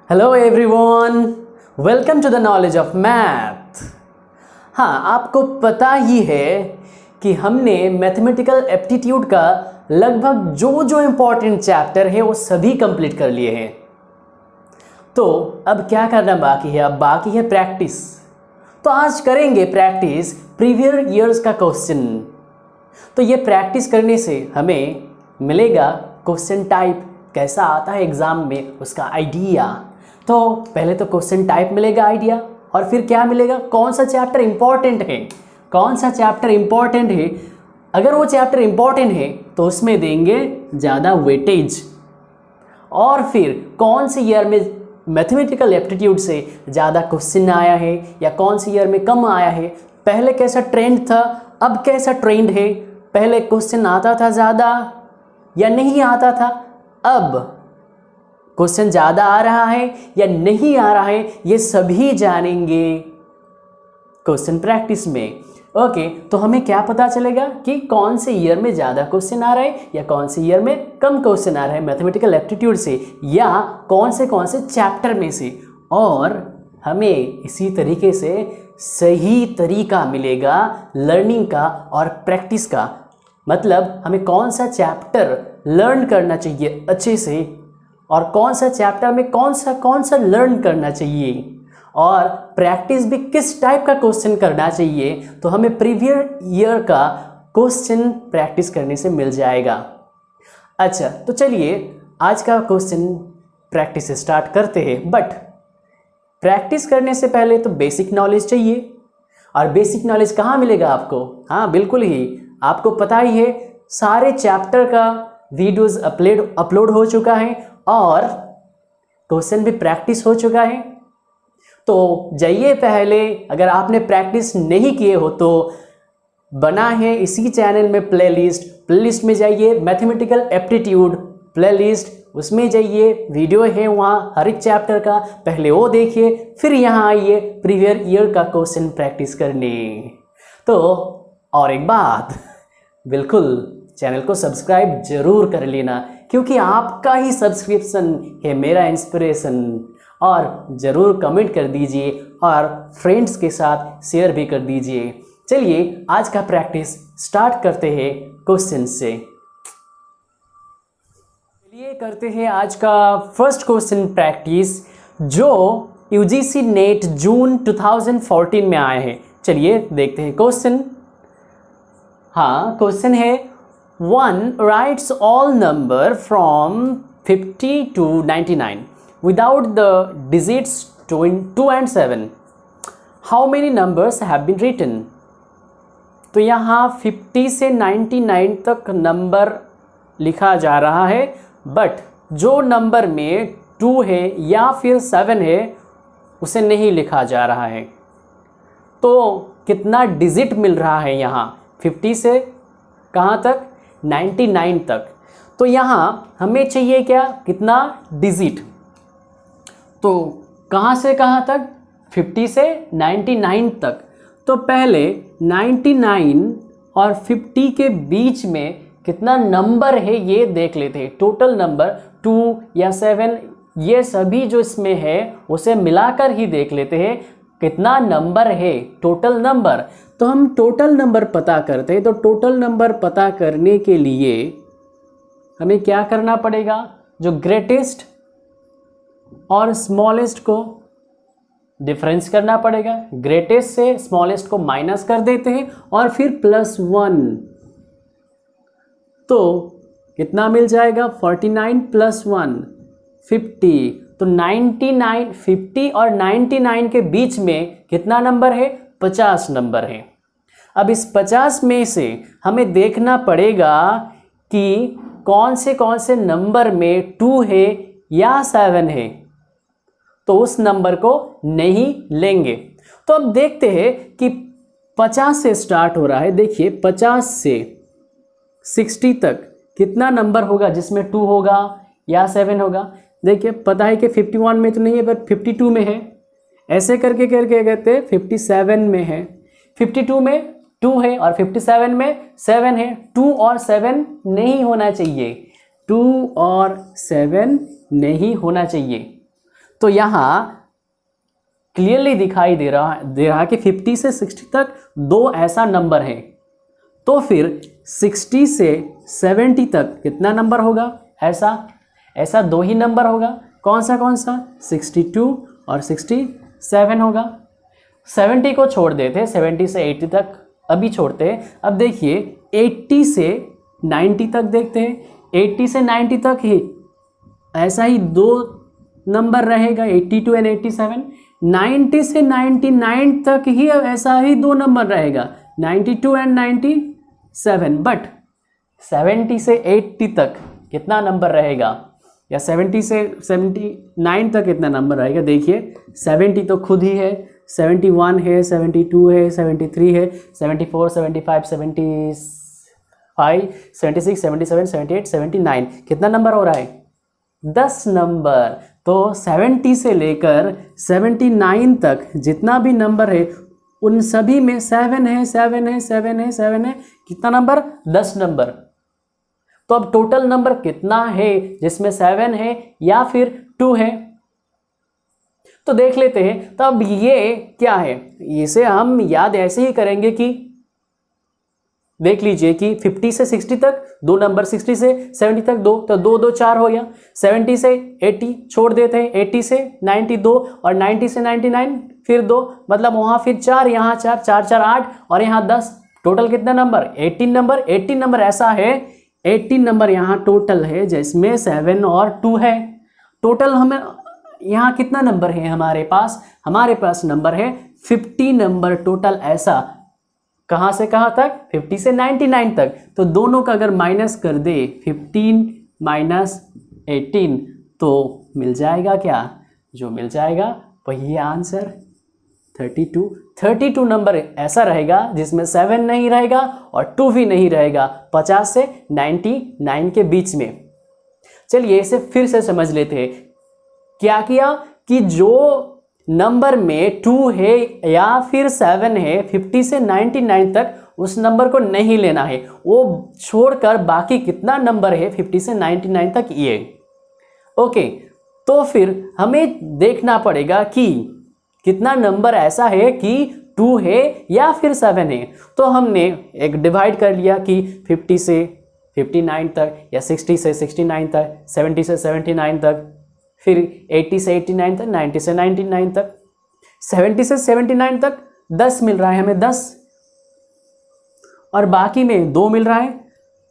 Hello everyone, welcome to the knowledge of math. हाँ, आपको पता ही है कि हमने मैथमेटिकल एप्टीट्यूड का लगभग जो इम्पोर्टेंट चैप्टर है वो सभी कंप्लीट कर लिए हैं। तो अब क्या करना बाकी है? अब बाकी है प्रैक्टिस। तो आज करेंगे प्रैक्टिस प्रीवियस ईयर्स का क्वेश्चन। तो ये प्रैक्टिस करने से हमें मिलेगा क्वेश्चन टाइप कैसा आता है एग्जाम में, उसका आइडिया। तो पहले तो क्वेश्चन टाइप मिलेगा, आइडिया, और फिर क्या मिलेगा, कौन सा चैप्टर इंपॉर्टेंट है, कौन सा चैप्टर इंपॉर्टेंट है। अगर वो चैप्टर इंपॉर्टेंट है तो उसमें देंगे ज़्यादा वेटेज। और फिर कौन से ईयर में मैथमेटिकल एप्टीट्यूड से ज़्यादा क्वेश्चन आया है या कौन से ईयर में कम आया है, पहले कैसा ट्रेंड था, अब कैसा ट्रेंड है, पहले क्वेश्चन आता था ज़्यादा या नहीं आता था, अब क्वेश्चन ज़्यादा आ रहा है या नहीं आ रहा है, ये सभी जानेंगे क्वेश्चन प्रैक्टिस में। ओके, तो हमें क्या पता चलेगा कि कौन से ईयर में ज़्यादा क्वेश्चन आ रहा है या कौन से ईयर में कम क्वेश्चन आ रहा है मैथमेटिकल एप्टीट्यूड से, या कौन से चैप्टर में से। और हमें इसी तरीके से सही तरीका मिलेगा लर्निंग का और प्रैक्टिस का। मतलब हमें कौन सा चैप्टर लर्न करना चाहिए अच्छे से और कौन सा चैप्टर में कौन सा लर्न करना चाहिए, और प्रैक्टिस भी किस टाइप का क्वेश्चन करना चाहिए, तो हमें प्रीवियस ईयर का क्वेश्चन प्रैक्टिस करने से मिल जाएगा। अच्छा, तो चलिए आज का क्वेश्चन प्रैक्टिस स्टार्ट करते हैं। बट प्रैक्टिस करने से पहले तो बेसिक नॉलेज चाहिए। और बेसिक नॉलेज कहाँ मिलेगा आपको? हाँ, बिल्कुल ही, आपको पता ही है सारे चैप्टर का वीडियोस अपलोड हो चुका है और क्वेश्चन भी प्रैक्टिस हो चुका है। तो जाइए, पहले अगर आपने प्रैक्टिस नहीं किए हो तो बना है इसी चैनल में प्लेलिस्ट में जाइए, मैथमेटिकल एप्टीट्यूड प्लेलिस्ट, उसमें जाइए, वीडियो है वहाँ हर एक चैप्टर का, पहले वो देखिए, फिर यहाँ आइए प्रीवियस ईयर का क्वेश्चन प्रैक्टिस करने। तो और एक बात, बिल्कुल चैनल को सब्सक्राइब जरूर कर लेना, क्योंकि आपका ही सब्सक्रिप्शन है मेरा इंस्पिरेशन। और ज़रूर कमेंट कर दीजिए और फ्रेंड्स के साथ शेयर भी कर दीजिए। चलिए आज का प्रैक्टिस स्टार्ट करते हैं क्वेश्चन से। चलिए करते हैं आज का फर्स्ट क्वेश्चन प्रैक्टिस, जो यूजीसी नेट जून 2014 में आए हैं। चलिए देखते हैं क्वेश्चन। हाँ, क्वेश्चन है, 1 writes all number from 50 to 99 without the digits 2 and 7. How many numbers have been written? तो यहाँ 50 से 99 तक नंबर लिखा जा रहा है, बट जो नंबर में 2 है या फिर 7 है उसे नहीं लिखा जा रहा है। तो कितना डिजिट मिल रहा है यहाँ 50 से कहाँ तक? 99 तक। तो यहाँ हमें चाहिए क्या, कितना डिजिट। तो कहाँ से कहाँ तक? 50 से 99 तक। तो पहले 99 और 50 के बीच में कितना नंबर है ये देख लेते हैं। टोटल नंबर 2 या 7 ये सभी जो इसमें है उसे मिलाकर ही देख लेते हैं कितना नंबर है, टोटल नंबर। तो हम टोटल नंबर पता करते हैं। तो टोटल नंबर पता करने के लिए हमें क्या करना पड़ेगा, जो ग्रेटेस्ट और स्मॉलेस्ट को डिफरेंस करना पड़ेगा। ग्रेटेस्ट से स्मॉलेस्ट को माइनस कर देते हैं और फिर +1, तो कितना मिल जाएगा? 49 + 1 50। तो 99, 50 और 99 के बीच में कितना नंबर है? 50 नंबर है। अब इस 50 में से हमें देखना पड़ेगा कि कौन से नंबर में 2 है या 7 है, तो उस नंबर को नहीं लेंगे। तो अब देखते हैं कि 50 से स्टार्ट हो रहा है। देखिए 50 से 60 तक कितना नंबर होगा जिसमें 2 होगा या 7 होगा। देखिए पता है कि 51 में तो नहीं है, पर 52 में है। ऐसे करके कहते हैं 57 में है, 52 में 2 है और 57 में 7 है। 2 और 7 नहीं होना चाहिए, 2 और 7 नहीं होना चाहिए। तो यहाँ क्लियरली दिखाई दे रहा है कि 50 से 60 तक दो ऐसा नंबर है। तो फिर 60 से 70 तक कितना नंबर होगा? ऐसा दो ही नंबर होगा। कौन सा? 62 और 67 होगा। 70 को छोड़ देते, 70 से 80 तक अभी छोड़ते हैं। अब देखिए 80 से 90 तक देखते हैं। 80 से 90 तक ही ऐसा ही दो नंबर रहेगा, 82 एंड 87। 90 से 99 तक ही ऐसा ही दो नंबर रहेगा, 92 एंड 97। बट 70 से 80 तक कितना नंबर रहेगा, या 70 से 79 तक कितना नंबर रहेगा? देखिए 70 तो खुद ही है, 71 है, 72 है, 73 है, 74, 75, 75, 76, 77, 78, 79। कितना नंबर हो रहा है? 10 नंबर। तो 70 से लेकर 79 तक जितना भी नंबर है उन सभी में 7 है, 7 है, 7 है, 7 है। कितना नंबर? 10 नंबर। तो अब टोटल नंबर कितना है जिसमें 7 है या फिर 2 है? तो देख लेते हैं। तो अब ये क्या है, इसे हम याद ऐसे ही करेंगे कि देख लीजिए कि 50 से 60 तक दो नंबर, 60 से 70 तक दो, तो 2 2 4 हो गया। 70 से 80 छोड़ देते हैं, 80 से 90 2, और 90 से 99 फिर 2, मतलब वहाँ फिर 4, यहाँ 4, 4 4 8, और यहाँ 10। टोटल कितना नंबर? 18 नंबर। 18 नंबर ऐसा है, 18 नंबर यहाँ टोटल है जिसमें 7 और 2 है। टोटल हमें यहाँ कितना नंबर है हमारे पास? हमारे पास नंबर है 50 नंबर टोटल। ऐसा कहाँ से कहाँ तक? 50 से 99 तक। तो दोनों का अगर माइनस कर दे, 15 माइनस 18, तो मिल जाएगा क्या? जो मिल जाएगा वही है आंसर, 32। 32 नंबर ऐसा रहेगा जिसमें 7 नहीं रहेगा और 2 भी नहीं रहेगा, 50 से 99 के बीच में। चलिए इसे फिर से समझ लेते हैं। क्या किया कि जो नंबर में 2 है या फिर 7 है, 50 से 99 तक उस नंबर को नहीं लेना है, वो छोड़कर बाकी कितना नंबर है 50 से 99 तक ये। ओके, तो फिर हमें देखना पड़ेगा कि कितना नंबर ऐसा है कि 2 है या फिर 7 है। तो हमने एक डिवाइड कर लिया कि 50 से 59 तक, या 60 से 69 तक, 70 से 79 तक, फिर 80 से 89 तक, 90 से 99 तक। 70 से 79 तक 10 मिल रहा है हमें, 10, और बाकी में 2 मिल रहा है।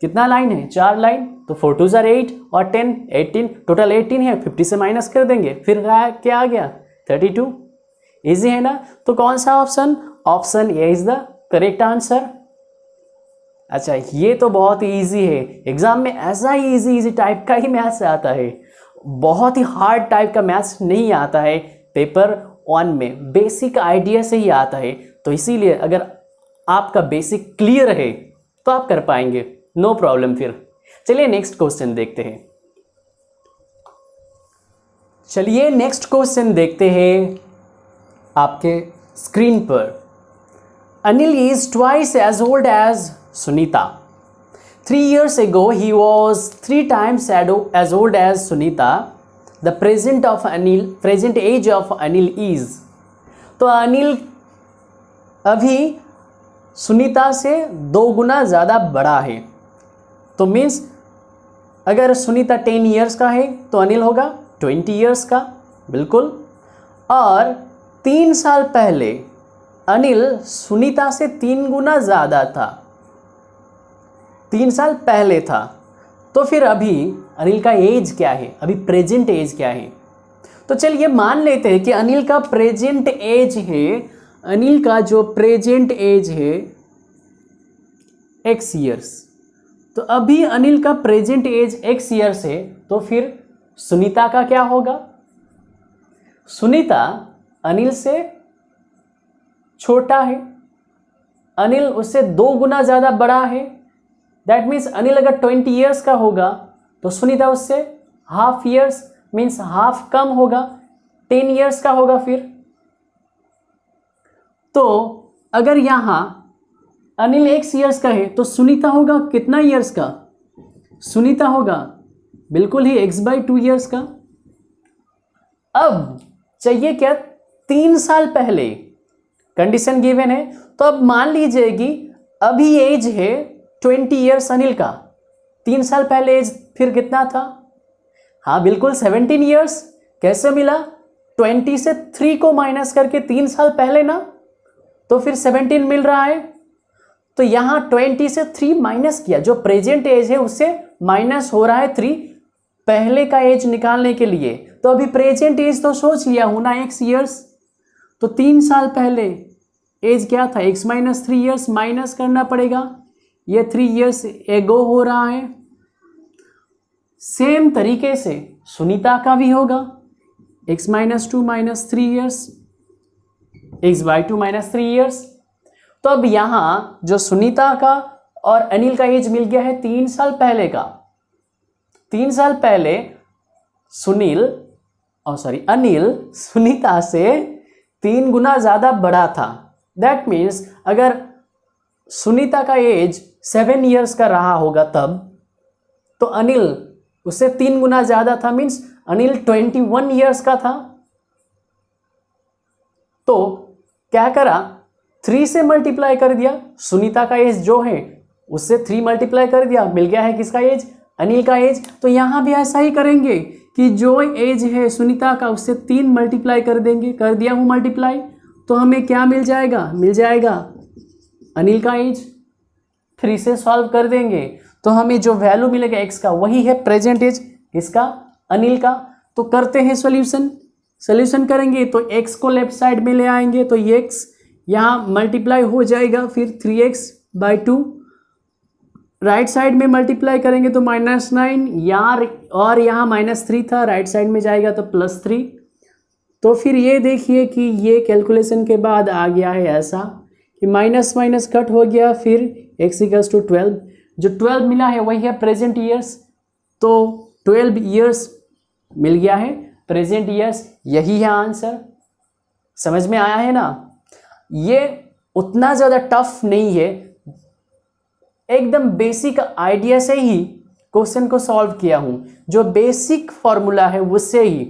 कितना लाइन है? 4 लाइन। तो 4 2 जार 8 और 10 18, टोटल 18 है। 50 से माइनस कर देंगे, फिर क्या आ गया? 32। इजी है ना? तो कौन सा option? Option A is the correct answer. अच्छा, ये तो बहुत ही ईजी है। एग्जाम में ऐसा ही इजी टाइप का ही मैथ्स आता है, बहुत ही हार्ड टाइप का मैथ्स नहीं आता है। पेपर 1 में बेसिक आइडिया से ही आता है। तो इसीलिए अगर आपका बेसिक क्लियर है तो आप कर पाएंगे, नो प्रॉब्लम। फिर चलिए नेक्स्ट क्वेश्चन देखते हैं। चलिए नेक्स्ट क्वेश्चन देखते हैं आपके स्क्रीन पर। Anil is twice as old as Sunita. 3 years ago, he was 3 times as old as Sunita. The present age of Anil is. तो अनिल अभी सुनीता से 2 गुना ज़्यादा बड़ा है। तो मीन्स अगर सुनीता 10 years का है तो अनिल होगा 20 years का, बिल्कुल। और 3 साल पहले अनिल सुनीता से 3 गुना ज़्यादा था, 3 साल पहले था। तो फिर अभी अनिल का एज क्या है? अभी प्रेजेंट एज क्या है? तो चलिए मान लेते हैं कि अनिल का प्रेजेंट एज है, अनिल का जो प्रेजेंट एज है x years। तो अभी अनिल का प्रेजेंट एज x years है, तो फिर सुनीता का क्या होगा? सुनीता अनिल से छोटा है, अनिल उससे 2 गुना ज़्यादा बड़ा है। दैट मीन्स अनिल अगर 20 years का होगा तो सुनीता उससे हाफ ईयर्स, मीन्स हाफ कम होगा, 10 years का होगा। फिर तो अगर यहाँ अनिल x years का है तो सुनीता होगा कितना ईयर्स का? सुनीता होगा बिल्कुल ही x/2 years का। अब चाहिए क्या, 3 साल पहले कंडीशन गिवन है। तो अब मान लीजिए कि अभी एज है 20 ईयर्स अनिल का, 3 साल पहले एज फिर कितना था? हाँ बिल्कुल 17 ईयर्स। कैसे मिला? 20 से 3 को माइनस करके 3 साल पहले ना, तो फिर 17 मिल रहा है। तो यहां 20 से 3 माइनस किया, जो प्रेजेंट एज है उससे माइनस हो रहा है 3 पहले का एज निकालने के लिए। तो अभी प्रेजेंट एज तो सोच लिया हूं ना, x ईयर्स। तो 3 साल पहले एज क्या था? x माइनस 3 ईयर्स माइनस करना पड़ेगा, ये 3 ईयर्स एगो हो रहा है। सेम तरीके से सुनीता का भी होगा, x minus 2 minus 3 years, x/2 minus 3 years. तो अब यहां जो सुनीता का और अनिल का एज मिल गया है 3 साल पहले का। 3 साल पहले अनिल सुनीता से 3 गुना ज्यादा बड़ा था। दैट मीन्स अगर सुनीता का एज 7 ईयर्स का रहा होगा तब, तो अनिल उससे 3 गुना ज्यादा था, मीन्स अनिल 21 ईयर्स का था। तो क्या करा, 3 से मल्टीप्लाई कर दिया, सुनीता का एज जो है उससे 3 मल्टीप्लाई कर दिया, मिल गया है किसका एज? अनिल का एज। तो यहां भी ऐसा ही करेंगे कि जो एज है सुनीता का उससे 3 मल्टीप्लाई कर देंगे, कर दिया हूं मल्टीप्लाई। तो हमें क्या मिल जाएगा? मिल जाएगा अनिल का एज। 3 से सॉल्व कर देंगे तो हमें जो वैल्यू मिलेगा x का, वही है प्रेजेंट एज किसका? अनिल का। तो करते हैं सॉल्यूशन करेंगे तो x को लेफ्ट साइड में ले आएंगे, तो ये x यहाँ मल्टीप्लाई हो जाएगा, फिर 3x/2 राइट साइड में मल्टीप्लाई करेंगे तो -9 यार, और यहाँ -3 था, राइट साइड में जाएगा तो +3। तो फिर ये देखिए कि ये कैलकुलेशन के बाद आ गया है ऐसा कि माइनस माइनस कट हो गया, फिर x = 12। जो 12 मिला है वही है प्रेजेंट ईयर्स, तो 12 ईयर्स मिल गया है प्रेजेंट ईयर्स। यही है आंसर। समझ में आया है ना? ये उतना ज़्यादा टफ नहीं है, एकदम बेसिक आइडिया से ही क्वेश्चन को सॉल्व किया हूं। जो बेसिक फॉर्मूला है उससे ही,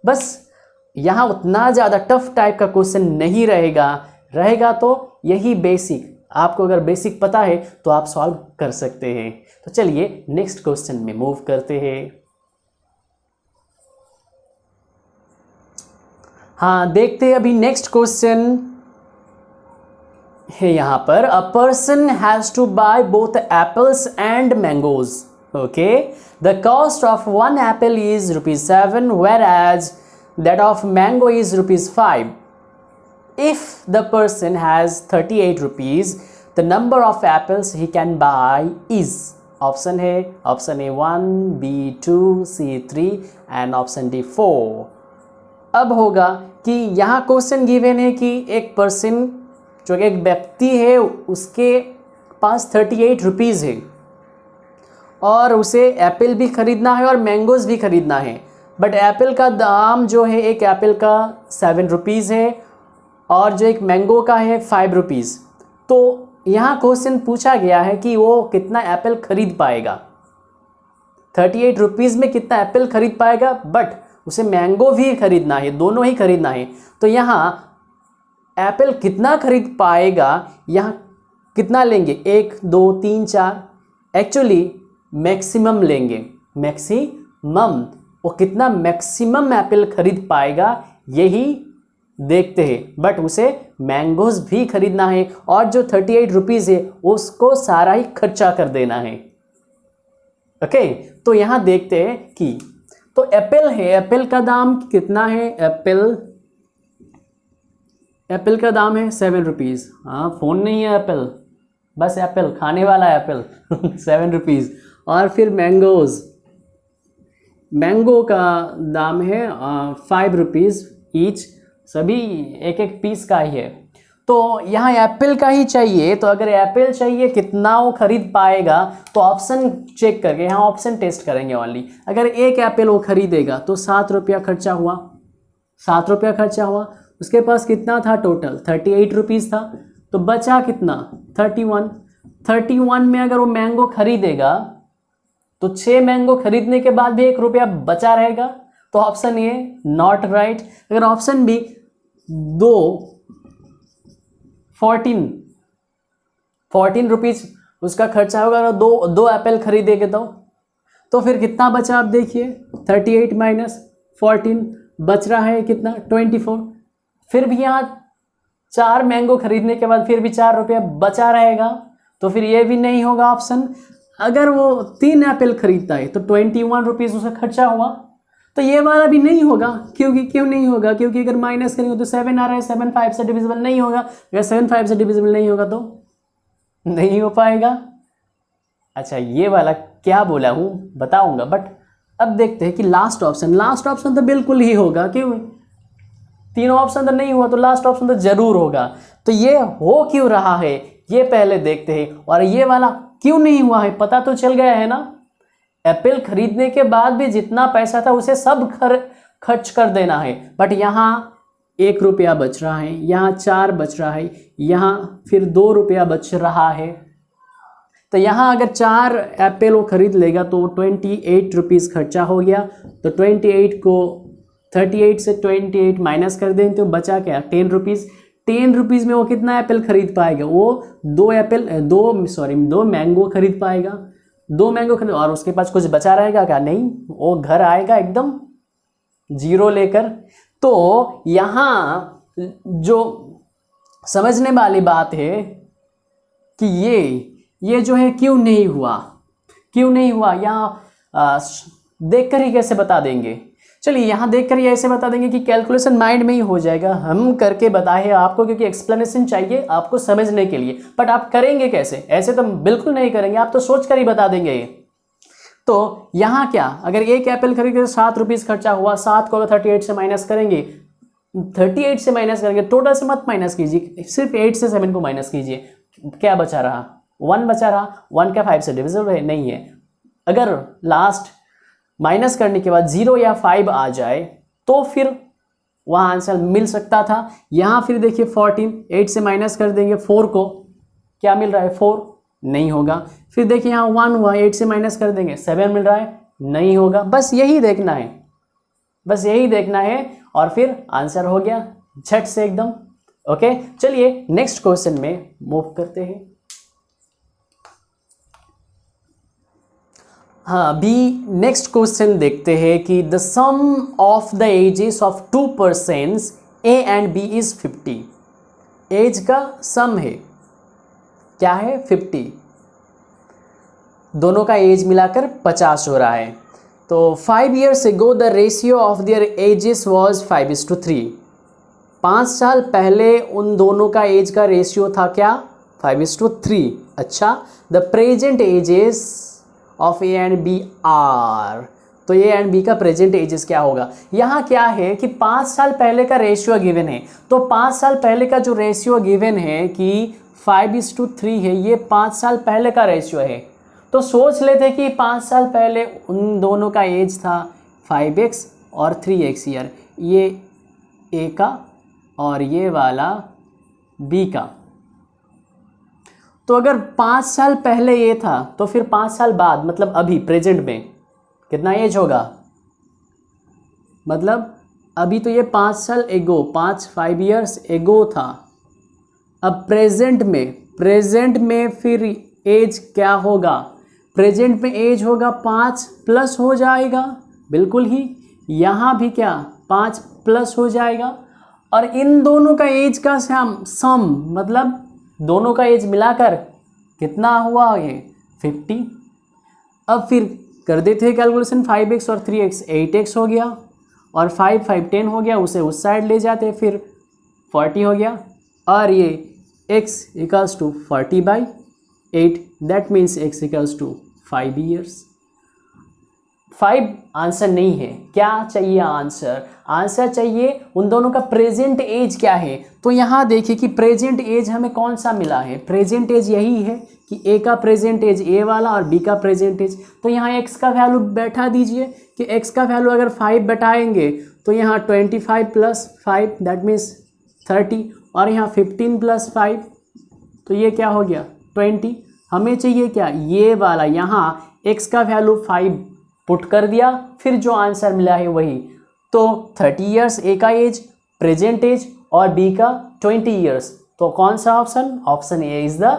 बस यहाँ उतना ज़्यादा टफ टाइप का क्वेश्चन नहीं रहेगा तो यही बेसिक। आपको अगर बेसिक पता है तो आप सॉल्व कर सकते हैं। तो चलिए नेक्स्ट क्वेश्चन में मूव करते हैं। हाँ देखते हैं अभी नेक्स्ट क्वेश्चन है यहाँ पर। A person has to buy both apples and mangoes. Okay, the cost of 1 apple is ₹7 whereas that of mango is ₹5. If the person has 38 rupees, the number of apples he can buy is, option है option A 1, B 2, C 3 and option D 4। अब होगा कि यहाँ question given है कि एक person, जो एक व्यक्ति है, उसके पास 38 रुपीज़ है और उसे एप्पल भी खरीदना है और मैंगोज भी खरीदना है। बट एप्पल का दाम जो है, एक एप्पल का 7 रुपीज़ है और जो एक मैंगो का है 5 रुपीज़। तो यहाँ क्वेश्चन पूछा गया है कि वो कितना एप्पल खरीद पाएगा, 38 रुपीज़ में कितना एप्पल खरीद पाएगा, बट उसे मैंगो भी खरीदना है, दोनों ही खरीदना है। तो यहाँ एप्पल कितना खरीद पाएगा, यहाँ कितना लेंगे? 1 2 3 4, एक्चुअली मैक्सिमम लेंगे, मैक्सिमम। वो कितना मैक्सिमम एप्पल खरीद पाएगा यही देखते हैं। बट उसे मैंगोज भी खरीदना है और जो 38 रुपीज़ है उसको सारा ही खर्चा कर देना है। ओके, तो यहाँ देखते हैं कि तो एप्पल है, एप्पल का दाम कितना है? एप्पल का दाम है 7 रुपीज़। हाँ, फ़ोन नहीं है एप्पल, बस एप्पल, खाने वाला एप्पल 7 रुपीज़। और फिर मैंगो का दाम है 5 रुपीज़ ईच, सभी एक एक पीस का ही है। तो यहाँ एप्पल का ही चाहिए, तो अगर एप्पल चाहिए कितना वो खरीद पाएगा, तो ऑप्शन चेक करके यहाँ ऑप्शन टेस्ट करेंगे ओनली। अगर एक एप्पल वो खरीदेगा तो 7 रुपया खर्चा हुआ, 7 रुपया खर्चा हुआ। उसके पास कितना था टोटल? 38 रुपीज़ था, तो बचा कितना? 31 में अगर वो मैंगो खरीदेगा तो 6 मैंगो खरीदने के बाद भी 1 रुपया बचा रहेगा। तो ऑप्शन ए नॉट राइट। अगर ऑप्शन बी 14 रुपीज उसका खर्चा होगा और दो एप्पल खरीदेंगे तो फिर कितना बचा आप देखिए, 38 माइनस 14 बच रहा है कितना, 24। फिर भी यहाँ 4 मैंगो खरीदने के बाद फिर भी 4 रुपया बचा रहेगा, तो फिर ये भी नहीं होगा ऑप्शन। अगर वो 3 एप्पल खरीदता है तो 21 रुपीज़ उसका खर्चा हुआ, तो ये वाला भी नहीं होगा। क्यों नहीं होगा? क्योंकि अगर माइनस करेंगे तो 7 आ रहा है, 7 5 से डिविजिबल नहीं होगा। अगर 7 5 से डिविजिबल नहीं होगा तो नहीं हो पाएगा। अच्छा, ये वाला क्या बोला हूँ बताऊंगा, बट अब देखते हैं कि लास्ट ऑप्शन तो बिल्कुल ही होगा। क्यों? तीनों ऑप्शन तो नहीं हुआ तो लास्ट ऑप्शन तो जरूर होगा। तो ये हो क्यों रहा है ये पहले देखते हैं, और ये वाला क्यों नहीं हुआ है पता तो चल गया है ना। एप्पल खरीदने के बाद भी जितना पैसा था उसे सब खर्च कर देना है, बट यहाँ 1 रुपया बच रहा है, यहाँ 4 बच रहा है, यहाँ फिर 2 रुपया बच रहा है। तो यहाँ अगर 4 एप्पल वो खरीद लेगा तो 28 रुपीज़ खर्चा हो गया। तो 38 से 28 माइनस कर दें तो बचा क्या, 10 रुपीज़। 10 रुपीज़ में वो कितना एप्पल खरीद पाएगा? वो 2 मैंगो खरीद पाएगा। 2 मैंगो खरीद, और उसके पास कुछ बचा रहेगा क्या? नहीं, वो घर आएगा एकदम जीरो लेकर। तो यहाँ जो समझने वाली बात है कि ये जो है क्यों नहीं हुआ यहाँ देखकर ही कैसे बता देंगे। चलिए यहाँ देखकर ही ऐसे बता देंगे कि कैलकुलेशन माइंड में ही हो जाएगा, हम करके बताए आपको, क्योंकि एक्सप्लेनेशन चाहिए आपको समझने के लिए। बट आप करेंगे कैसे? ऐसे तो बिल्कुल नहीं करेंगे, आप तो सोच कर ही बता देंगे। तो यहाँ क्या, अगर 1 एप्पल खरीदे तो 7 रुपीज़ खर्चा हुआ। 7 को अगर 38 से माइनस करेंगे, 38 से माइनस करेंगे, टोटल से मत माइनस कीजिए, सिर्फ 8 से 7 को माइनस कीजिए। क्या बचा रहा? 1 बचा रहा। 1 का 5 से डिविजिबल नहीं है। अगर लास्ट माइनस करने के बाद 0 या 5 आ जाए तो फिर वहाँ आंसर मिल सकता था। यहाँ फिर देखिए 14, 8 से माइनस कर देंगे 4 को, क्या मिल रहा है? 4 नहीं होगा। फिर देखिए यहाँ 1 हुआ, 8 से माइनस कर देंगे 7 मिल रहा है, नहीं होगा। बस यही देखना है और फिर आंसर हो गया झट से एकदम। ओके, चलिए नेक्स्ट क्वेश्चन में मूव करते हैं। हाँ, अभी नेक्स्ट क्वेश्चन देखते हैं कि the sum of the ages of 2 persons A and B is 50। Age का सम है, क्या है? 50। दोनों का एज मिलाकर 50 हो रहा है। तो 5 years ago the ratio of their edges was 5:3। 5 साल पहले उन दोनों का एज का रेशियो था क्या? 5:3। अच्छा, the present ages of A and B are. तो ए एंड बी का प्रेजेंट एजेस क्या होगा? यहाँ क्या है कि 5 साल पहले का रेशियो गिवन है। तो 5 साल पहले का जो रेशियो गिवन है कि 5:3 है, ये 5 साल पहले का रेशियो है। तो सोच लेते कि 5 साल पहले उन दोनों का एज था 5x और 3x ईयर, ये ए का और ये वाला बी का। तो अगर 5 साल पहले ये था तो फिर 5 साल बाद, मतलब अभी प्रेजेंट में कितना एज होगा? मतलब अभी तो ये 5 साल एगो, 5 years एगो था। अब प्रेजेंट में फिर एज क्या होगा? प्रेजेंट में एज होगा 5 प्लस हो जाएगा, बिल्कुल ही। यहाँ भी क्या 5 प्लस हो जाएगा, और इन दोनों का एज का सम मतलब दोनों का एज मिलाकर कितना हुआ? ये 50। अब फिर कर देते हैं कैलकुलेशन, 5x और 3x 8x हो गया, और 5 5 10 हो गया, उसे उस साइड ले जाते हैं, फिर 40 हो गया, और ये x equals to 40/8, that means x equals to 5 years। 5 answer नहीं है। क्या चाहिए आंसर? आंसर चाहिए उन दोनों का प्रेजेंट एज क्या है। तो यहाँ देखिए कि प्रेजेंट एज हमें कौन सा मिला है? प्रेजेंट एज यही है कि ए का प्रेजेंट एज ए वाला और बी का प्रेजेंट एज। तो यहाँ एक्स का वैल्यू बैठा दीजिए कि एक्स का वैल्यू अगर 5 बैठाएंगे तो यहाँ 25 + 5 दैट मीन्स 30, और यहाँ 15 + 5 तो ये क्या हो गया? 20। हमें चाहिए क्या? ये वाला। यहाँ एक्स का वैल्यू 5 पुट कर दिया, फिर जो आंसर मिला है वही। तो 30 ईयर्स ए का एज, प्रेजेंट एज, और बी का 20 ईयर्स। तो कौन सा option? Option A is the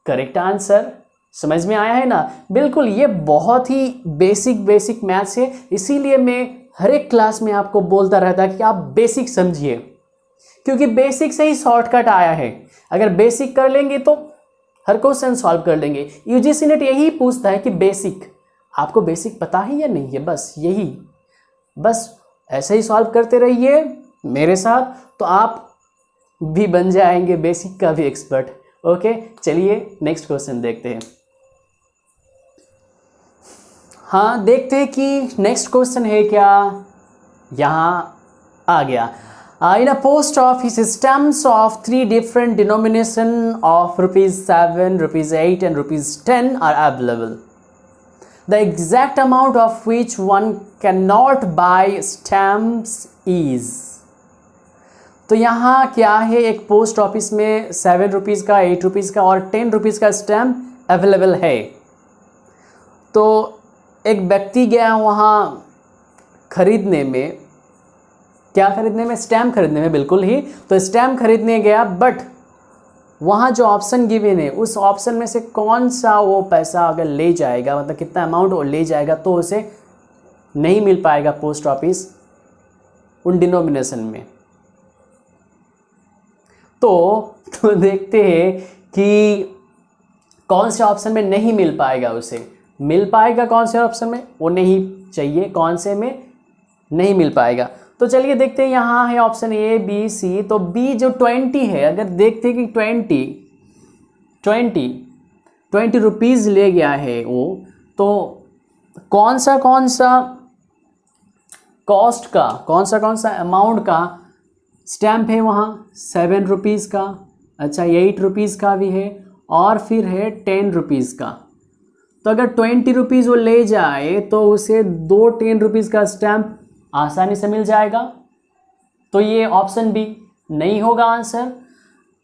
correct answer. समझ में आया है ना? बिल्कुल, ये बहुत ही बेसिक मैथ्स है, इसीलिए मैं हर एक क्लास में आपको बोलता रहता है कि आप बेसिक समझिए, क्योंकि बेसिक से ही शॉर्टकट आया है। अगर बेसिक कर लेंगे तो हर क्वेश्चन सॉल्व कर लेंगे। यूजीसी नेट यही पूछता है कि बेसिक, आपको बेसिक पता है या नहीं है, बस यही, बस ऐसे ही सॉल्व करते रहिए मेरे साथ, तो आप भी बन जाएंगे बेसिक का भी एक्सपर्ट। ओके, चलिए नेक्स्ट क्वेश्चन देखते हैं। हाँ, देखते हैं कि नेक्स्ट क्वेश्चन है क्या। यहाँ आ गया, in a post office stamps of 3 different denomination of ₹7, ₹8 and ₹10 are available. The exact amount of which one cannot buy stamps is. तो यहाँ क्या है, एक पोस्ट ऑफिस में 7 रुपीज़ का, 8 रुपीज़ का और 10 रुपीज़ का स्टैम्प अवेलेबल है। तो एक व्यक्ति गया वहाँ खरीदने में, क्या खरीदने में? स्टैम्प खरीदने में, बिल्कुल ही। तो स्टैम्प खरीदने गया, बट वहाँ जो ऑप्शन गिवन है उस ऑप्शन में से कौन सा वो पैसा अगर ले जाएगा, मतलब कितना अमाउंट वो ले जाएगा, तो उसे नहीं मिल पाएगा पोस्ट ऑफिस उन डिनोमिनेशन में। तो देखते हैं कि कौन से ऑप्शन में नहीं मिल पाएगा, उसे मिल पाएगा कौन से ऑप्शन में, वो नहीं चाहिए, कौन से में नहीं मिल पाएगा। तो चलिए देखते हैं, यहाँ है ऑप्शन ए, बी, सी। तो बी जो 20 है, अगर देखते हैं कि 20 रुपीज़ ले गया है वो, तो कौन सा कॉस्ट का, कौन सा अमाउंट का स्टैम्प है वहाँ? 7 रुपीज़ का, अच्छा 8 रुपीज़ का भी है, और फिर है 10 रुपीज़ का। तो अगर 20 रुपीज़ वो ले जाए तो उसे 2 10 रुपीज़ का स्टैम्प आसानी से मिल जाएगा। तो ये ऑप्शन बी नहीं होगा आंसर।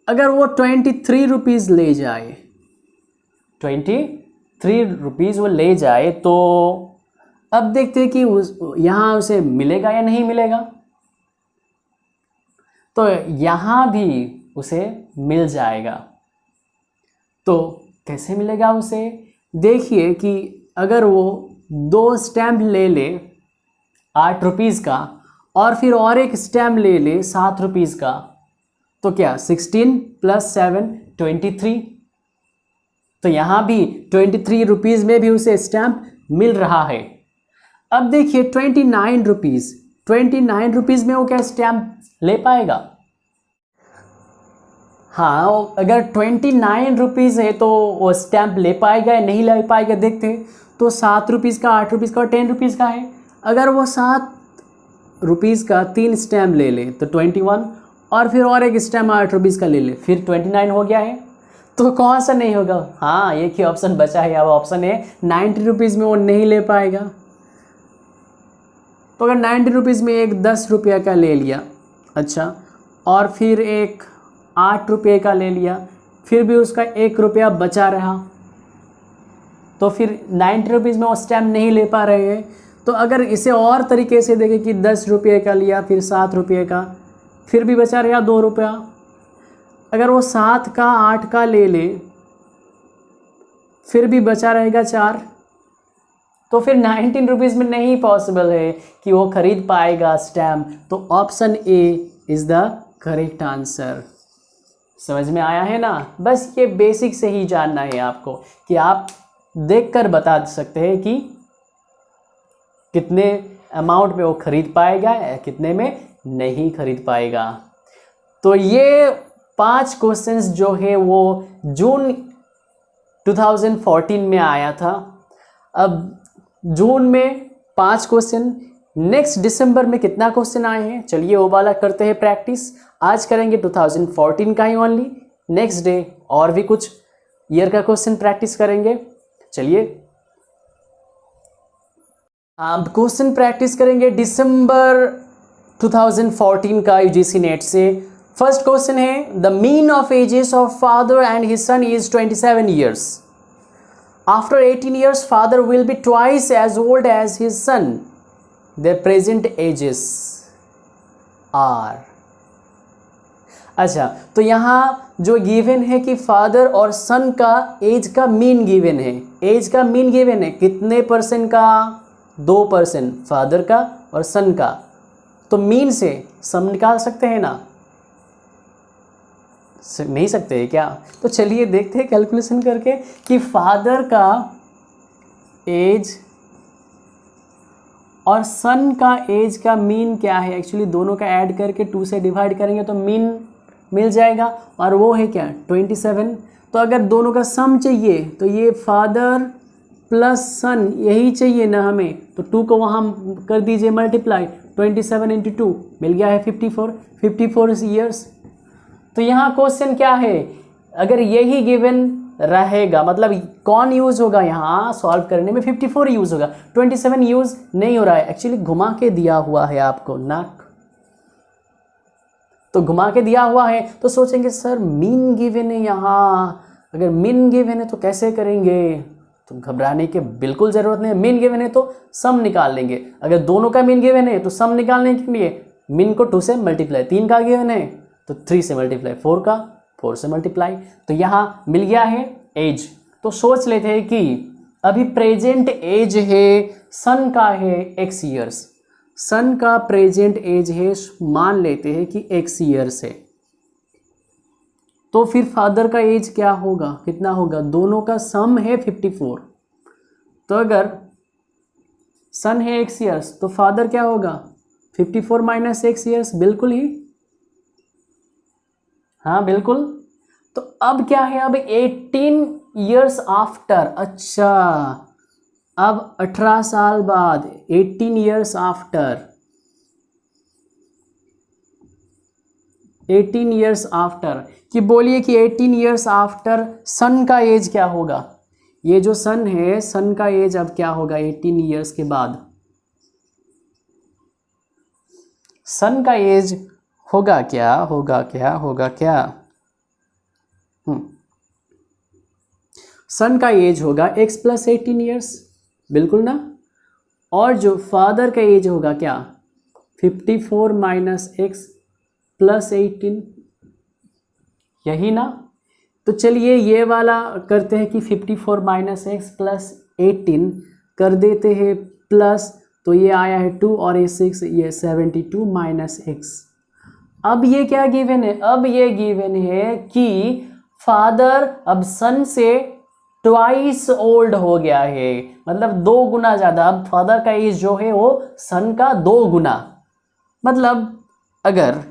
अगर वो 23 रुपीज़ ले जाए, 23 रुपीज़ वो ले जाए, तो अब देखते हैं कि यहाँ उसे मिलेगा या नहीं मिलेगा। तो यहाँ भी उसे मिल जाएगा। तो कैसे मिलेगा उसे? देखिए कि अगर वो 2 स्टैम्प ले ले 8 रुपीज़ का, और फिर और एक स्टैम्प ले ले 7 रुपीज़ का, तो क्या 16 + 7 23। तो यहाँ भी 23 रुपीज़ में भी उसे स्टैम्प मिल रहा है। अब देखिए 29 रुपीज़ में वो क्या स्टैम्प ले पाएगा? हाँ, अगर 29 रुपीज़ है तो वो स्टैम्प ले पाएगा या नहीं ले पाएगा, देखते हैं। तो 7 रुपीज़ का, 8 रुपीज़ का और 10 रुपीज़ का है। अगर वो 7 रुपीज़ का 3 स्टैम्प ले ले तो 21, और फिर और एक स्टैम्प 8 रुपीज़ का ले ले, फिर 29 हो गया है। तो कौन सा नहीं होगा? हाँ, एक ही ऑप्शन बचा है, अब ऑप्शन है 90 रुपीज़ में वो नहीं ले पाएगा। तो अगर 90 रुपीज़ में एक 10 रुपये का ले लिया, अच्छा, और फिर एक 8 रुपये का ले लिया, फिर भी उसका 1 रुपया बचा रहा, तो फिर 90 रुपीज़ में वो स्टैम्प नहीं ले पा रहे हैं। तो अगर इसे और तरीके से देखें कि 10 रुपये का लिया, फिर 7 रुपये का, फिर भी बचा रहा 2 रुपया। अगर वो 7 का 8 का ले ले, फिर भी बचा रहेगा 4। तो फिर 19 रुपीज़ में नहीं पॉसिबल है कि वो खरीद पाएगा स्टैम्प। तो option A is the correct answer. समझ में आया है ना? बस ये बेसिक से ही जानना है आपको कि आप देखकर बता सकते हैं कि कितने अमाउंट में वो खरीद पाएगा या कितने में नहीं खरीद पाएगा। तो ये 5 क्वेश्चंस जो है वो जून 2014 में आया था। अब जून में 5 क्वेश्चन, नेक्स्ट दिसंबर में कितना क्वेश्चन आए हैं, चलिए वो वाला करते हैं प्रैक्टिस। आज करेंगे 2014 का ही ओनली, नेक्स्ट डे और भी कुछ ईयर का क्वेश्चन प्रैक्टिस करेंगे। चलिए अब क्वेश्चन प्रैक्टिस करेंगे दिसंबर 2014 का यूजीसी नेट से। फर्स्ट क्वेश्चन है, the mean of ages of father and his son is 27 years. After 18 years, father will be twice as old as his son. Their present ages are. अच्छा, तो यहाँ जो given है कि father और सन का एज का मीन गिवन है, एज का मीन गिवन है कितने परसेंट का? 2% फादर का और सन का। तो मीन से सम निकाल सकते हैं ना? नहीं सकते हैं क्या? तो चलिए देखते हैं कैलकुलेशन करके कि फादर का एज और सन का एज का मीन क्या है। एक्चुअली दोनों का ऐड करके 2 से डिवाइड करेंगे तो मीन मिल जाएगा, और वो है क्या? 27। तो अगर दोनों का सम चाहिए तो ये फादर प्लस सन यही चाहिए ना हमें, तो 2 को वहाँ कर दीजिए मल्टीप्लाई, 27 इंटू 2 मिल गया है 54 ईयर्स। तो यहाँ क्वेश्चन क्या है, अगर यही गिवन रहेगा मतलब कौन यूज होगा यहाँ सॉल्व करने में? 54 यूज होगा, 27 यूज नहीं हो रहा है। एक्चुअली घुमा के दिया हुआ है आपको नाक, तो घुमा के दिया हुआ है तो सोचेंगे सर मीन गिवन है यहाँ, अगर मीन गिवन है तो कैसे करेंगे? तो घबराने की बिल्कुल ज़रूरत नहीं है। मीन गिवन है तो सम निकाल लेंगे। अगर दोनों का मीन गिवन है तो सम निकालने के लिए मीन को 2 से मल्टीप्लाई, 3 का गिवन है तो 3 से मल्टीप्लाई, 4 का 4 से मल्टीप्लाई। तो यहाँ मिल गया है एज। तो सोच लेते हैं कि अभी प्रेजेंट एज है सन का है x ईयर्स, सन का प्रेजेंट एज है मान लेते हैं कि x ईयर्स है, तो फिर फादर का एज क्या होगा, कितना होगा? दोनों का सम है 54। तो अगर सन है x ईयर्स तो फादर क्या होगा? 54 माइनस x ईयर्स, बिल्कुल ही, हाँ बिल्कुल। तो अब क्या है, अब 18 ईयर्स आफ्टर, अच्छा अब 18 साल बाद, 18 ईयर्स आफ्टर, 18 ईयर्स आफ्टर कि बोलिए कि 18 ईयर्स आफ्टर सन का एज क्या होगा? ये जो सन है, सन का एज अब क्या होगा 18 ईयर्स के बाद? सन का एज होगा क्या, होगा क्या, होगा क्या? सन का एज होगा x प्लस 18 ईयर्स, बिल्कुल ना। और जो फादर का एज होगा क्या? 54 माइनस x प्लस 18, यही ना। तो चलिए ये वाला करते हैं कि 54 माइनस x प्लस 18 कर देते हैं प्लस, तो ये आया है 2 और ये 6, ये 72 माइनस x। अब ये क्या गिवन है? अब ये गिवन है कि फादर अब सन से ट्वाइस ओल्ड हो गया है, मतलब 2 गुना ज़्यादा। अब फादर का एज जो है वो सन का 2 गुना, मतलब अगर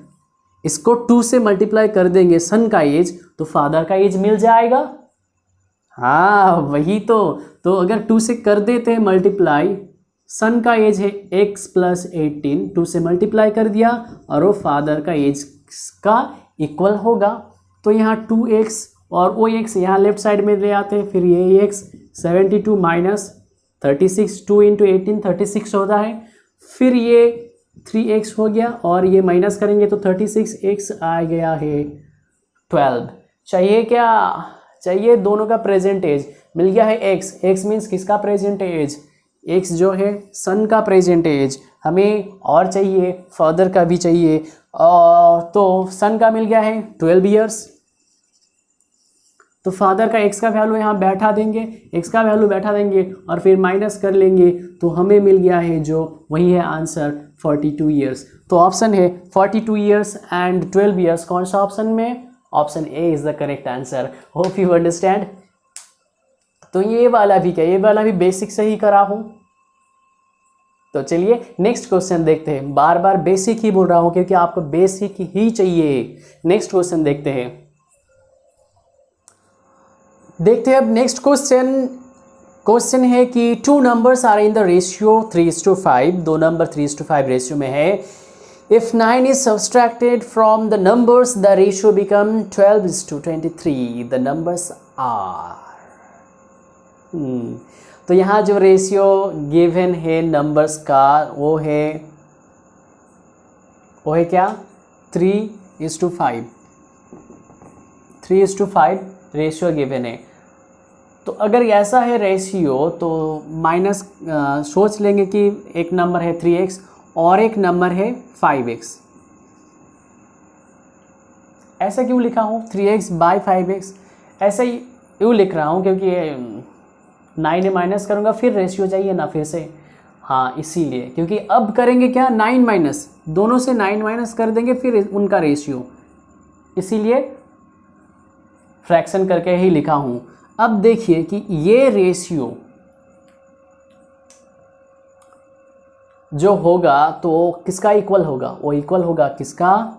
इसको 2 से मल्टीप्लाई कर देंगे सन का एज तो फादर का एज मिल जाएगा। हाँ वही तो अगर 2 से कर देते हैं मल्टीप्लाई, सन का एज है x प्लस 18, 2 से मल्टीप्लाई कर दिया और वो फादर का एज का इक्वल होगा। तो यहाँ 2x और वो x यहाँ लेफ्ट साइड में ले आते हैं, फिर ये x 72 माइनस 36, 2 इंटू 18 36 होता है, फिर ये 3x हो गया और ये माइनस करेंगे तो 36x आ गया है 12। चाहिए क्या? चाहिए दोनों का प्रेजेंट एज, मिल गया है x मीन्स किसका प्रेजेंट एज? x जो है सन का प्रेजेंट एज, हमें और चाहिए फादर का भी चाहिए, तो सन का मिल गया है 12 ईयर्स। तो फादर का x का वैल्यू यहाँ बैठा देंगे, x का वैल्यू बैठा देंगे और फिर माइनस कर लेंगे, तो हमें मिल गया है जो वही है आंसर 42 ईयर्स। तो ऑप्शन है 42 ईयर्स एंड 12 ईयर्स। कौन सा ऑप्शन में? Option A is the correct answer. Hope you understand. तो ये वाला भी क्या, ये वाला भी बेसिक से ही करा हूं। तो चलिए नेक्स्ट क्वेश्चन देखते हैं। बार बार बेसिक ही बोल रहा हूं क्योंकि आपको बेसिक ही चाहिए। नेक्स्ट क्वेश्चन देखते हैं। अब नेक्स्ट क्वेश्चन है कि 2 numbers are in the ratio 3:5, 2 number 3:5 ratio में है। If 9 is subtracted from the numbers, the ratio become 12:23. The numbers are तो यहाँ जो रेशियो गिवन है नंबर्स का वो है क्या? 3:5 रेशियो गिवन है। तो अगर ऐसा है रेशियो तो माइनस सोच लेंगे कि एक नंबर है 3x और एक नंबर है 5x। ऐसा क्यों लिखा हूँ 3x बाई 5x? ऐसा ही यूँ लिख रहा हूँ क्योंकि 9 में माइनस करूँगा फिर रेशियो चाहिए ना फिर से, हाँ इसीलिए। क्योंकि अब करेंगे क्या 9 माइनस, दोनों से 9 माइनस कर देंगे फिर उनका रेशियो, इसीलिए फ्रैक्शन करके ही लिखा हूँ। अब देखिए कि ये रेशियो जो होगा तो किसका इक्वल होगा? वो इक्वल होगा किसका?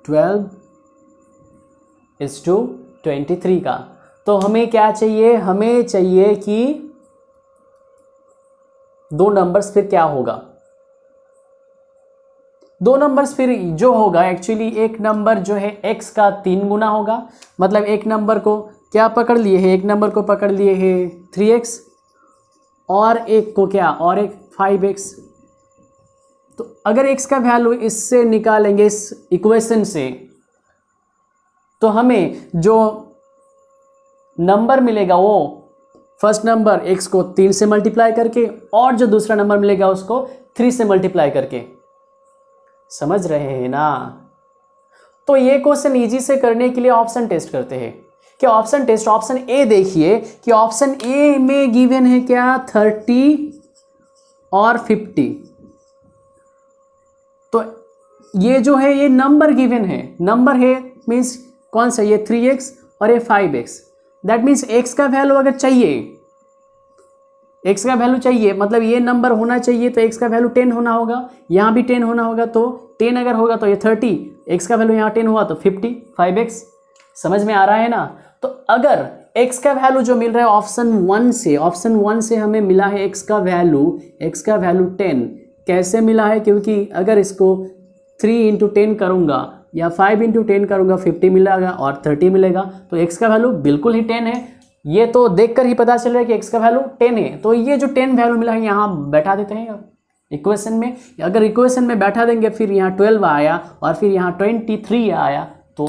12:23 का। तो हमें क्या चाहिए? हमें चाहिए कि दो नंबर्स फिर क्या होगा? दो नंबर्स फिर जो होगा एक्चुअली एक नंबर जो है x का 3 गुना होगा। मतलब एक नंबर को क्या पकड़ लिए है? एक नंबर को पकड़ लिए है 3x और एक को क्या? और एक 5x। तो अगर x का वैल्यू इससे निकालेंगे इस इक्वेशन से, तो हमें जो नंबर मिलेगा वो फर्स्ट नंबर x को 3 से मल्टीप्लाई करके और जो दूसरा नंबर मिलेगा उसको 3 से मल्टीप्लाई करके। समझ रहे हैं ना? तो ये क्वेश्चन इजी से करने के लिए ऑप्शन टेस्ट करते हैं। क्या ऑप्शन टेस्ट? ऑप्शन ए देखिए कि ऑप्शन ए में गिवन है क्या? 30 और 50। तो ये जो है ये नंबर गिवन है, नंबर है मीन्स कौन सा? ये 3x और ये 5x। दैट मीन्स x का वैल्यू अगर चाहिए, x का वैल्यू चाहिए मतलब ये नंबर होना चाहिए तो x का वैल्यू 10 होना होगा, यहाँ भी 10 होना होगा। तो 10 अगर होगा तो ये 30, x का वैल्यू यहाँ 10 हुआ तो 50, 5x। समझ में आ रहा है ना? तो अगर x का वैल्यू जो मिल रहा है ऑप्शन 1 से हमें मिला है x का वैल्यू 10। कैसे मिला है? क्योंकि अगर इसको 3 × 10 करूँगा या 5 × 10 करूँगा 50 मिलेगा और 30 मिलेगा। तो x का वैल्यू बिल्कुल ही 10 है। ये तो देखकर ही पता चल रहा है कि x का वैल्यू 10 है। तो ये जो 10 वैल्यू मिला है यहाँ बैठा देते हैं इक्वेशन में। अगर इक्वेशन में बैठा देंगे फिर यहाँ 12 आया और फिर यहाँ 23 आया तो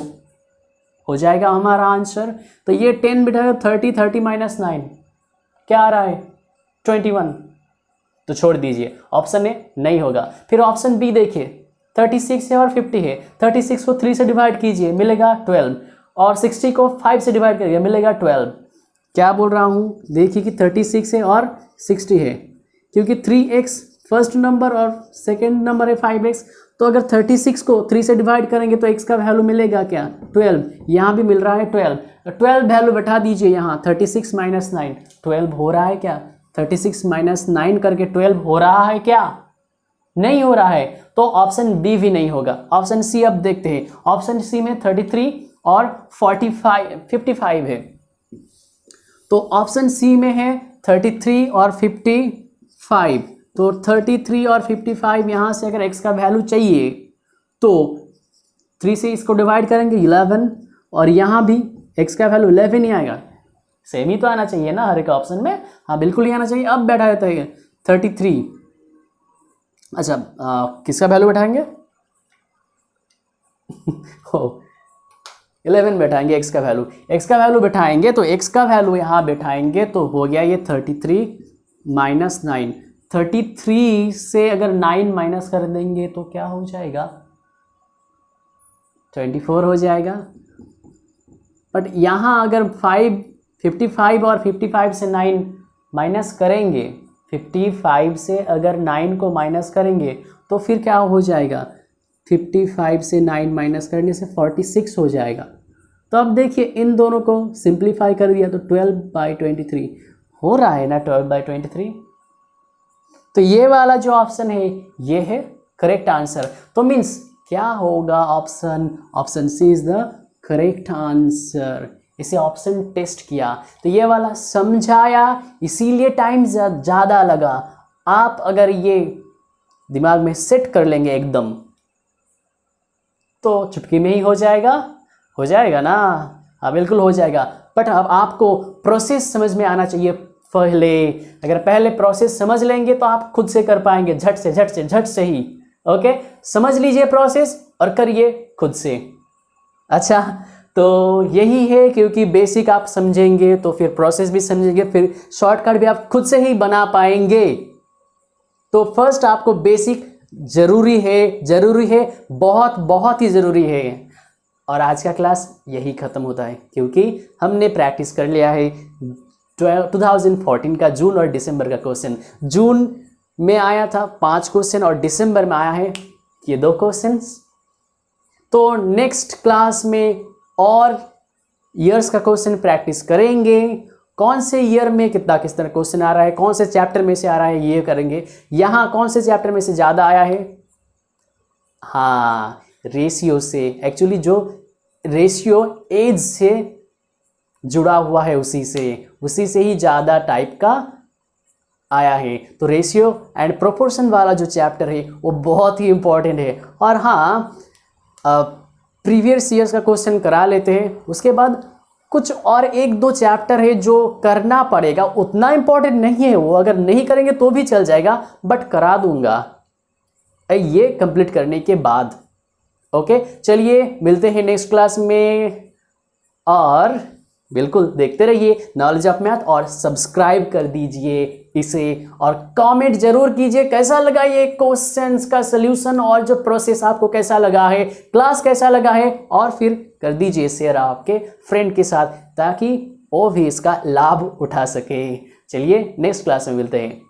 हो जाएगा हमारा आंसर। तो ये 10 बिठा 30 माइनस 9 क्या आ रहा है? 21। तो छोड़ दीजिए, ऑप्शन ए नहीं होगा। फिर ऑप्शन बी देखिए 36 है और 50 है। 36 को 3 से डिवाइड कीजिए मिलेगा 12 और 60 को 5 से डिवाइड करिए मिलेगा 12। क्या बोल रहा हूँ? देखिए कि 36 है और 60 है क्योंकि 3x फर्स्ट नंबर और सेकेंड नंबर है 5x। तो अगर 36 को 3 से डिवाइड करेंगे तो x का वैल्यू मिलेगा क्या? 12। यहाँ भी मिल रहा है 12। 12 वैल्यू बैठा दीजिए यहाँ 36 माइनस 9 12 हो रहा है क्या? 36 माइनस 9 करके 12 हो रहा है क्या? नहीं हो रहा है। तो ऑप्शन बी भी नहीं होगा। ऑप्शन सी अब देखते हैं। ऑप्शन सी में 33 और 55 है। तो ऑप्शन सी में है 33 और 55। तो 33 और 55 यहाँ से अगर x का वैल्यू चाहिए तो 3 से इसको डिवाइड करेंगे 11 और यहाँ भी x का वैल्यू 11 ही आएगा। सेम ही तो आना चाहिए ना हर एक ऑप्शन में। हाँ बिल्कुल ही आना चाहिए। अब बैठा रहता है 33। अच्छा किसका वैल्यू बैठाएंगे? 11 बैठाएंगे x का वैल्यू बैठाएंगे। तो x का वैल्यू यहाँ बैठाएंगे तो हो गया ये 33 माइनस 9। 33 से अगर 9 माइनस कर देंगे तो क्या हो जाएगा? 24 हो जाएगा। बट यहाँ अगर 55 और 55 से 9 माइनस करेंगे, 55 से अगर 9 को माइनस करेंगे तो फिर क्या हो जाएगा? 55 से 9 माइनस करने से 46 हो जाएगा। तो अब देखिए इन दोनों को सिंप्लीफाई कर दिया तो 12/23 हो रहा है ना? 12/23। तो ये वाला जो ऑप्शन है ये है करेक्ट आंसर। तो मीन्स क्या होगा? Option C is the correct answer. इसे ऑप्शन टेस्ट किया तो ये वाला समझाया, इसीलिए टाइम ज़्यादा लगा। आप अगर ये दिमाग में सेट कर लेंगे एकदम तो चुटकी में ही हो जाएगा ना? हाँ बिल्कुल हो जाएगा। बट अब आपको प्रोसेस समझ में आना चाहिए पहले। अगर पहले प्रोसेस समझ लेंगे तो आप खुद से कर पाएंगे झट से ही। ओके, समझ लीजिए प्रोसेस और करिए खुद से। अच्छा तो यही है, क्योंकि बेसिक आप समझेंगे तो फिर प्रोसेस भी समझेंगे, फिर शॉर्टकट भी आप खुद से ही बना पाएंगे। तो फर्स्ट आपको बेसिक जरूरी है, बहुत बहुत ही ज़रूरी है। और आज का क्लास यही ख़त्म होता है, क्योंकि हमने प्रैक्टिस कर लिया है 2014 का जून और दिसंबर का क्वेश्चन। जून में आया था 5 क्वेश्चन और दिसंबर में आया है ये 2 क्वेश्चंस। तो नेक्स्ट क्लास में और ईयर्स का क्वेश्चन प्रैक्टिस करेंगे, कौन से ईयर में कितना किस तरह क्वेश्चन आ रहा है, कौन से चैप्टर में से आ रहा है, ये करेंगे। यहाँ कौन से चैप्टर में से ज़्यादा आया है, हाँ रेशियो से, एक्चुअली जो रेशियो एज से जुड़ा हुआ है उसी से ही ज़्यादा टाइप का आया है। तो रेशियो एंड प्रोपोर्शन वाला जो चैप्टर है वो बहुत ही इम्पॉर्टेंट है। और हाँ, प्रीवियस ईयर्स का क्वेश्चन करा लेते हैं, उसके बाद कुछ और 1-2 चैप्टर है जो करना पड़ेगा, उतना इम्पॉर्टेंट नहीं है वो, अगर नहीं करेंगे तो भी चल जाएगा, बट करा दूंगा ये कंप्लीट करने के बाद। ओके, चलिए मिलते हैं नेक्स्ट क्लास में, और बिल्कुल देखते रहिए नॉलेज ऑफ मैथ और सब्सक्राइब कर दीजिए इसे, और कमेंट जरूर कीजिए कैसा लगा ये क्वेश्चंस का सलूशन, और जो प्रोसेस आपको कैसा लगा है, क्लास कैसा लगा है, और फिर कर दीजिए शेयर आपके फ्रेंड के साथ ताकि वो भी इसका लाभ उठा सके। चलिए नेक्स्ट क्लास में मिलते हैं।